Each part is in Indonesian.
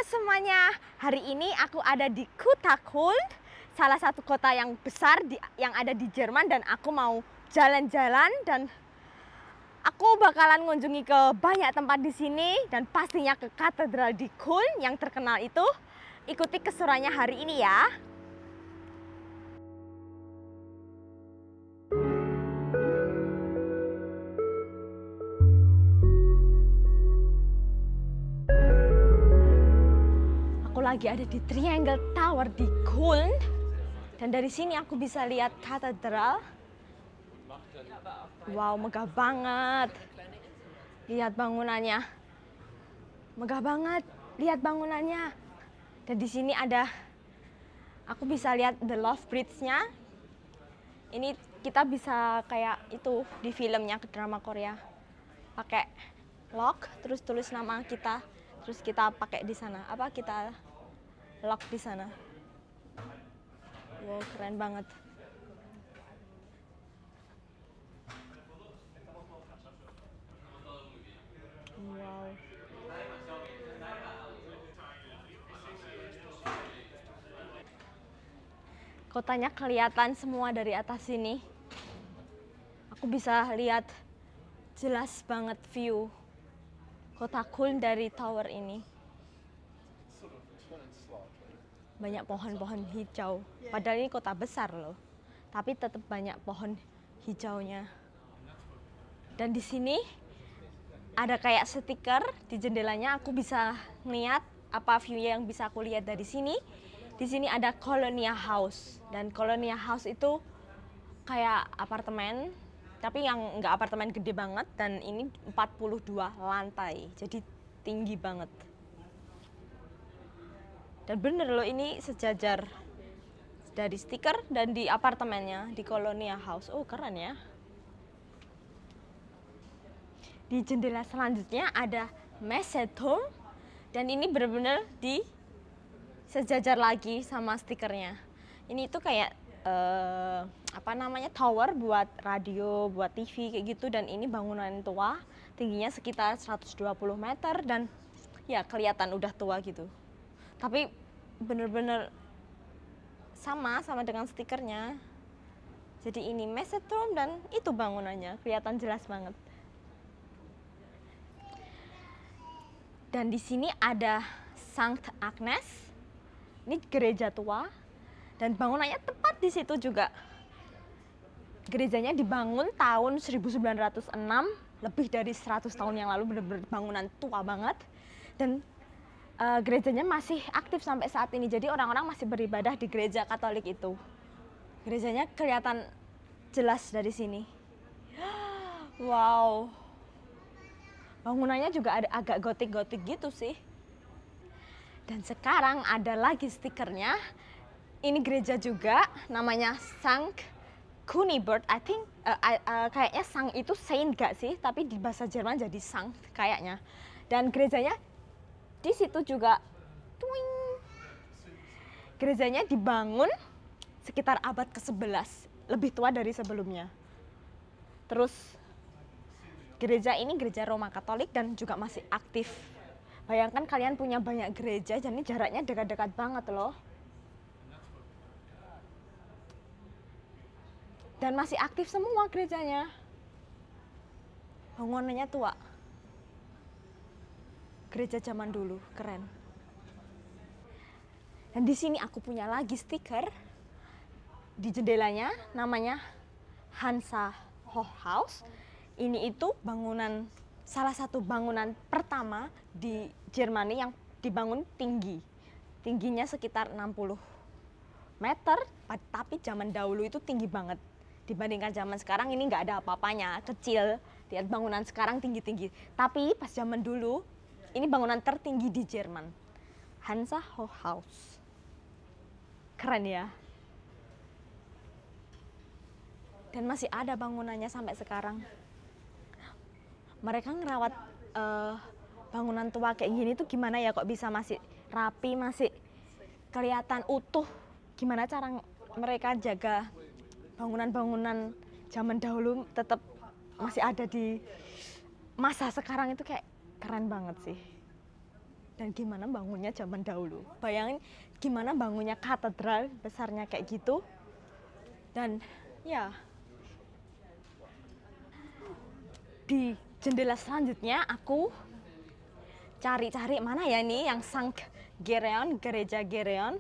semuanya, hari ini aku ada di Kota Köln, salah satu kota yang besar yang ada di Jerman, dan aku mau jalan-jalan dan aku bakalan ngunjungi ke banyak tempat di sini dan pastinya ke katedral di Köln yang terkenal itu. Ikuti keseruannya hari ini ya. Aku lagi ada di Triangle Tower di Köln dan dari sini aku bisa lihat katedral. Wow, megah banget. Lihat bangunannya. Megah banget. Lihat bangunannya. Dan di sini ada, aku bisa lihat the Love Bridge-nya. Ini kita bisa kayak itu di filmnya, ke drama Korea. Pakai lock, terus tulis nama kita, terus kita pakai di sana. Apa kita lock di sana. Wow, keren banget. Wow. Kotanya kelihatan semua dari atas sini. Aku bisa lihat jelas banget view Kota Köln dari tower ini. Banyak pohon-pohon hijau. Padahal ini kota besar loh. Tapi tetap banyak pohon hijaunya. Dan di sini ada kayak stiker di jendelanya. Aku bisa ngeliat apa view yang bisa aku lihat dari sini. Di sini ada Kolonia House, dan Kolonia House itu kayak apartemen, tapi yang nggak apartemen gede banget, dan ini 42 lantai, jadi tinggi banget. Dan bener loh, ini sejajar dari stiker dan di apartemennya di Kolonia House. Oh, keren ya. Di jendela selanjutnya ada Messeturm, dan ini bener-bener di sejajar lagi sama stikernya. Ini tuh kayak apa namanya, tower buat radio, buat TV kayak gitu, dan ini bangunan tua, tingginya sekitar 120 meter dan ya kelihatan udah tua gitu. Tapi bener-bener sama dengan stikernya. Jadi ini Messeturm dan itu bangunannya, kelihatan jelas banget. Dan di sini ada Sankt Agnes. Ini gereja tua dan bangunannya tepat di situ juga. Gerejanya dibangun tahun 1906, lebih dari 100 tahun yang lalu, benar-benar bangunan tua banget. Dan gerejanya masih aktif sampai saat ini. Jadi orang-orang masih beribadah di gereja Katolik itu. Gerejanya kelihatan jelas dari sini. Wow. Bangunannya juga ada agak gotik-gotik gitu sih. Dan sekarang ada lagi stikernya. Ini gereja juga, namanya Sankt Kunibert. I think kayaknya Sankt itu saint gak sih? Tapi di bahasa Jerman jadi Sankt kayaknya. Dan gerejanya di situ juga. Tuing. Gerejanya dibangun sekitar abad ke-11, lebih tua dari sebelumnya. Terus gereja ini gereja Roma Katolik dan juga masih aktif. Bayangkan kalian punya banyak gereja, jadi jaraknya dekat-dekat banget loh. Dan masih aktif semua gerejanya. Bangunannya tua. Gereja zaman dulu, keren. Dan di sini aku punya lagi stiker di jendelanya, namanya Hansa Hochhaus. Ini itu bangunan, salah satu bangunan pertama di Jerman yang dibangun tinggi. Tingginya sekitar 60 meter, tapi zaman dahulu itu tinggi banget. Dibandingkan zaman sekarang ini nggak ada apa-apanya, kecil. Lihat bangunan sekarang tinggi-tinggi. Tapi pas zaman dulu, ini bangunan tertinggi di Jerman. Hansa Hochhaus. Keren ya. Dan masih ada bangunannya sampai sekarang. Mereka ngerawat bangunan tua kayak gini tuh gimana ya, kok bisa masih rapi, masih kelihatan utuh. Gimana cara mereka jaga bangunan-bangunan zaman dahulu tetap masih ada di masa sekarang, itu kayak keren banget sih. dan gimana bangunnya zaman dahulu. Bayangin gimana bangunnya katedral besarnya kayak gitu. Dan ya, di jendela selanjutnya aku cari-cari mana ya nih yang Sankt Gereon, gereja Gereon.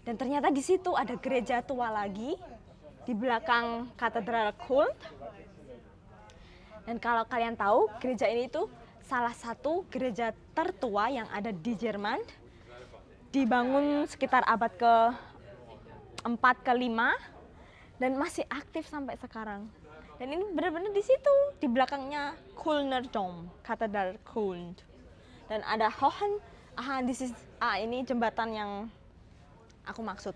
Dan ternyata di situ ada gereja tua lagi di belakang katedral Kulm. Dan kalau kalian tahu, gereja ini tuh salah satu gereja tertua yang ada di Jerman. Dibangun sekitar abad ke-4 ke-5 dan masih aktif sampai sekarang. Dan ini benar-benar di situ, di belakangnya Kölner Dom, Katedral Köln. Dan ada ini jembatan yang aku maksud.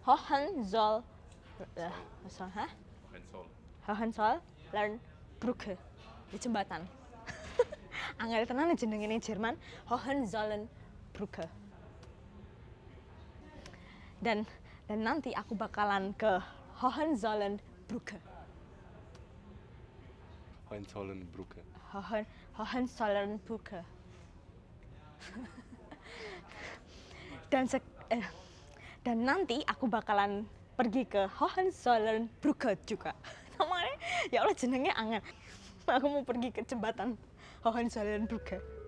Hohenzollernbrücke. Di jembatan. Angel tenan jenenge ning Jerman, Hohenzollernbrücke. Dan nanti aku bakalan ke Hohenzollernbrücke. Hohenzollernbrücke. Dan nanti aku bakalan pergi ke Hohenzollernbrücke juga. Namanya ya Allah jenenge angel. Aku mau pergi ke jembatan Hohenzollernbrücke.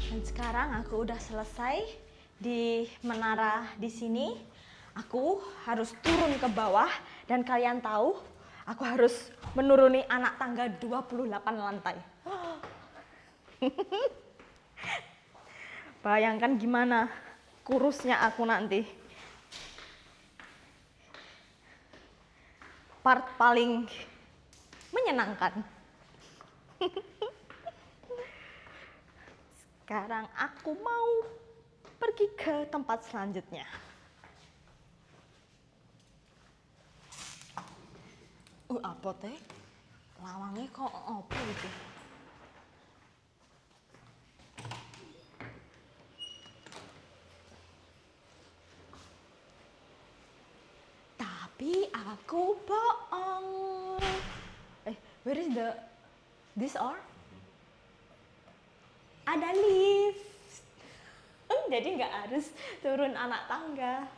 Dan sekarang aku udah selesai di menara di sini. Aku harus turun ke bawah dan kalian tahu, aku harus menuruni anak tangga 28 lantai. Bayangkan gimana kurusnya aku nanti. Part paling menyenangkan. Sekarang aku mau pergi ke tempat selanjutnya. Apa teh? Lawangnya kok apa gitu? Tapi aku bohong. Where is this or? Ada lift. Jadi nggak harus turun anak tangga.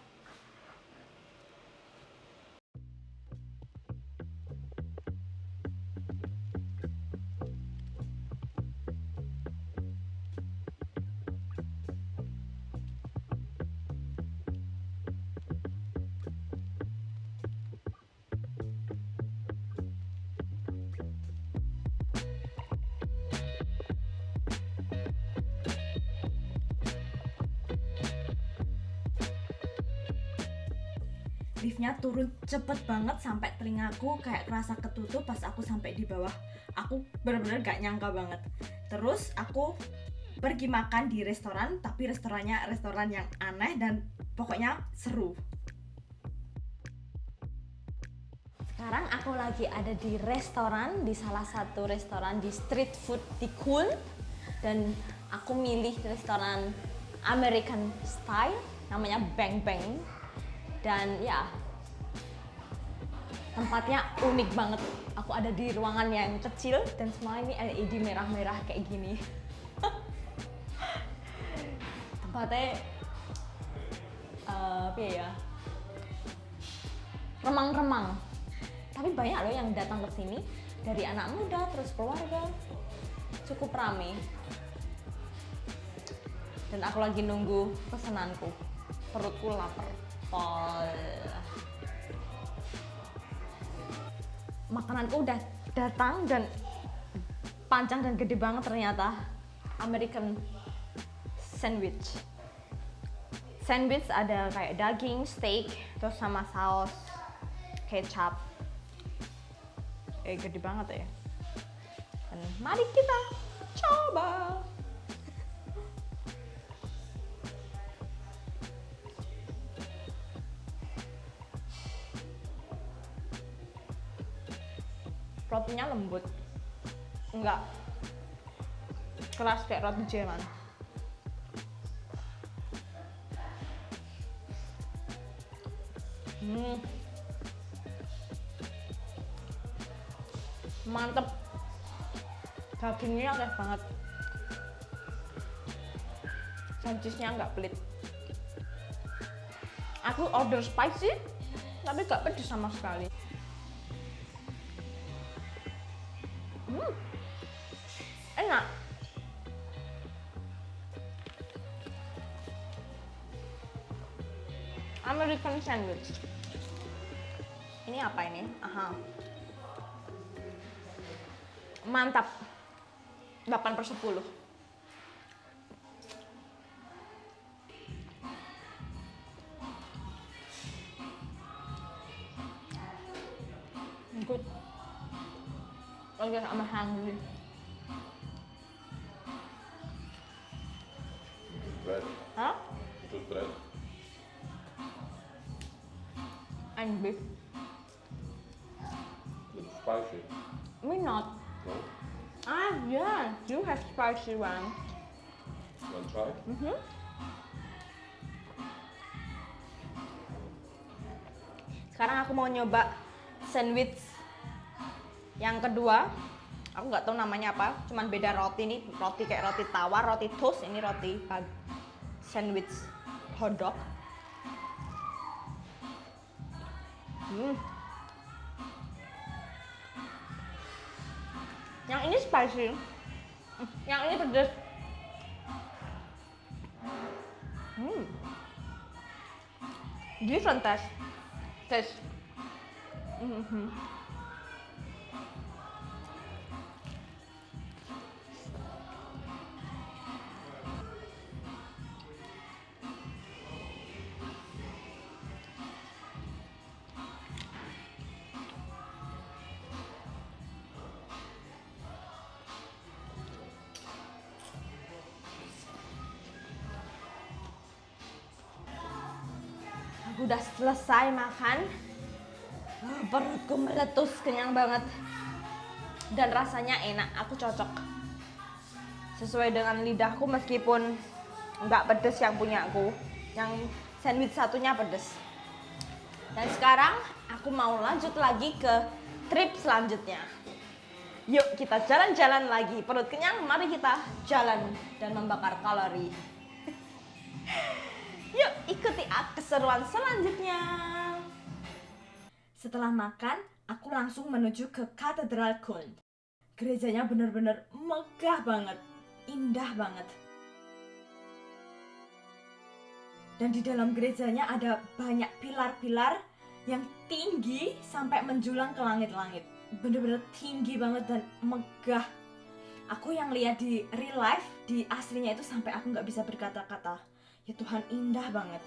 Liftnya turun cepet banget sampai telingaku kayak kerasa ketutup pas aku sampai di bawah. Aku bener-bener gak nyangka banget. Terus aku pergi makan di restoran, tapi restorannya restoran yang aneh dan pokoknya seru. Sekarang aku lagi ada di restoran, di salah satu restoran di street food di Kulm. Dan aku milih restoran American style, namanya Bang Bang. Dan ya, tempatnya unik banget. Aku ada di ruangan yang kecil dan semua ini LED merah-merah kayak gini. Tempatnya apa ya, remang-remang. Tapi banyak loh yang datang ke sini dari anak muda terus keluarga. Cukup rame. Dan aku lagi nunggu pesananku. Perutku lapar. Makananku udah datang dan panjang dan gede banget ternyata. American sandwich. Sandwich ada kayak daging, steak, terus sama saus, kecap. Gede banget ya. Dan mari kita coba. Rotinya lembut, enggak keras kayak roti Jerman. Mantep, dagingnya oke banget, cheese-nya nggak pelit. Aku order spicy tapi nggak pedes sama sekali. Enak. American sandwich. Ini apa ini? Aha. Mantap. 8/10. Good. Okay, I'm hungry. Bread. Huh? Just bread. And beef. It's spicy. Me not. No? Ah, yeah. You have spicy one. Want to try? Sekarang aku mau nyoba sandwich yang kedua. Aku nggak tahu namanya apa, cuman beda roti. Ini roti kayak roti tawar, roti toast. Ini roti sandwich hotdog. Yang ini spicy, yang ini pedas. Different taste. Aku udah selesai makan. Perutku meletus, kenyang banget. Dan rasanya enak, aku cocok. Sesuai dengan lidahku meskipun nggak pedes yang punya aku. Yang sandwich satunya pedes. Dan sekarang aku mau lanjut lagi ke trip selanjutnya. Yuk kita jalan-jalan lagi. Perut kenyang, mari kita jalan dan membakar kalori. Yuk ikuti keseruan selanjutnya. Setelah makan, aku langsung menuju ke Katedral Köln. Gerejanya bener-bener megah banget, indah banget. Dan di dalam gerejanya ada banyak pilar-pilar yang tinggi sampai menjulang ke langit-langit. Bener-bener tinggi banget dan megah. Aku yang lihat di real life, di aslinya itu sampai aku nggak bisa berkata-kata. Ya Tuhan, indah banget.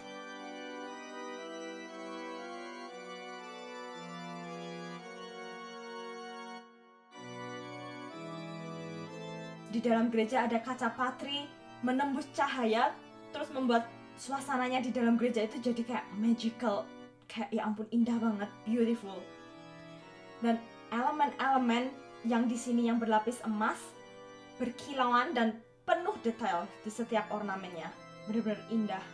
Di dalam gereja ada kaca patri menembus cahaya, terus membuat suasananya di dalam gereja itu jadi kayak magical, kayak ya ampun indah banget, beautiful. Dan elemen-elemen yang di sini yang berlapis emas, berkilauan dan penuh detail di setiap ornamennya. Benar-benar indah.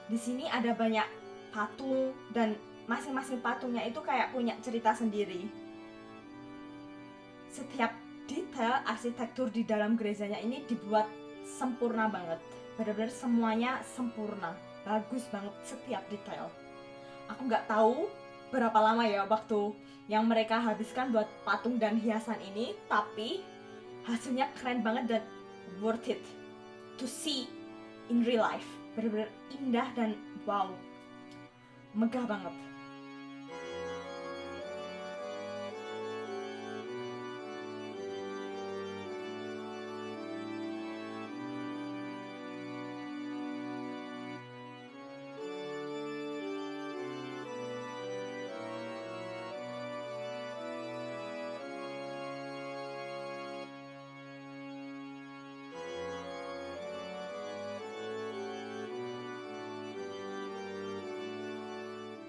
Di sini ada banyak patung dan masing-masing patungnya itu kayak punya cerita sendiri. Setiap detail arsitektur di dalam gerejanya ini dibuat sempurna banget. Benar-benar semuanya sempurna, bagus banget setiap detail. Aku nggak tahu berapa lama ya waktu yang mereka habiskan buat patung dan hiasan ini, tapi hasilnya keren banget dan worth it to see in real life. Benar-benar indah dan wow, megah banget.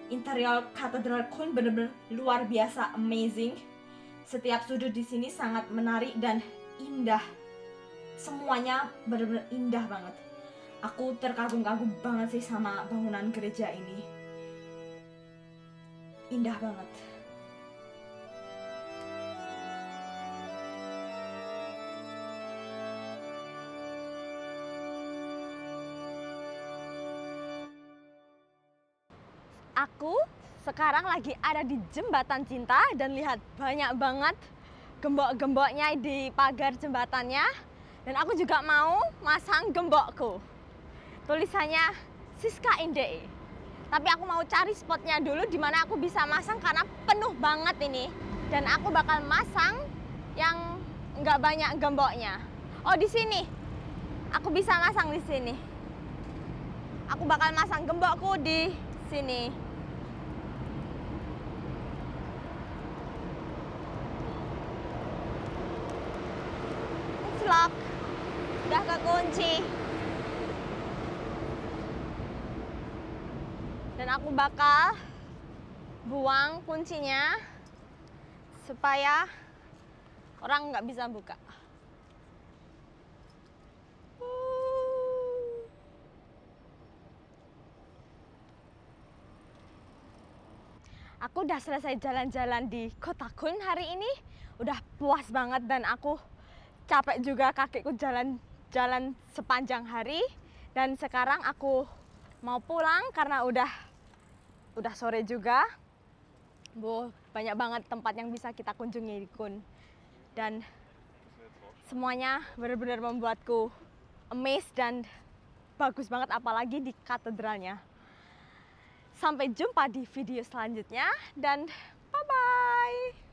Interior katedral Kun bener-bener luar biasa, amazing. Setiap sudut di sini sangat menarik dan indah. Semuanya bener-bener indah banget. Aku terkagum-kagum banget sih sama bangunan gereja ini. Indah banget. Aku sekarang lagi ada di jembatan cinta dan lihat banyak banget gembok-gemboknya di pagar jembatannya. Dan aku juga mau masang gembokku. Tulisannya Siska Inde. Tapi aku mau cari spotnya dulu di mana aku bisa masang karena penuh banget ini. Dan aku bakal masang yang nggak banyak gemboknya. Oh, di sini. Aku bisa masang di sini. Aku bakal masang gembokku di sini. Lock. Udah kekunci. Dan aku bakal buang kuncinya supaya orang nggak bisa buka. Aku udah selesai jalan-jalan di Kota Kun hari ini. Udah puas banget dan aku capek juga, kakiku jalan-jalan sepanjang hari. Dan sekarang aku mau pulang karena udah sore juga. Banyak banget tempat yang bisa kita kunjungi di Kun. Dan semuanya benar-benar membuatku amazed dan bagus banget, apalagi di katedralnya. Sampai jumpa di video selanjutnya dan bye-bye.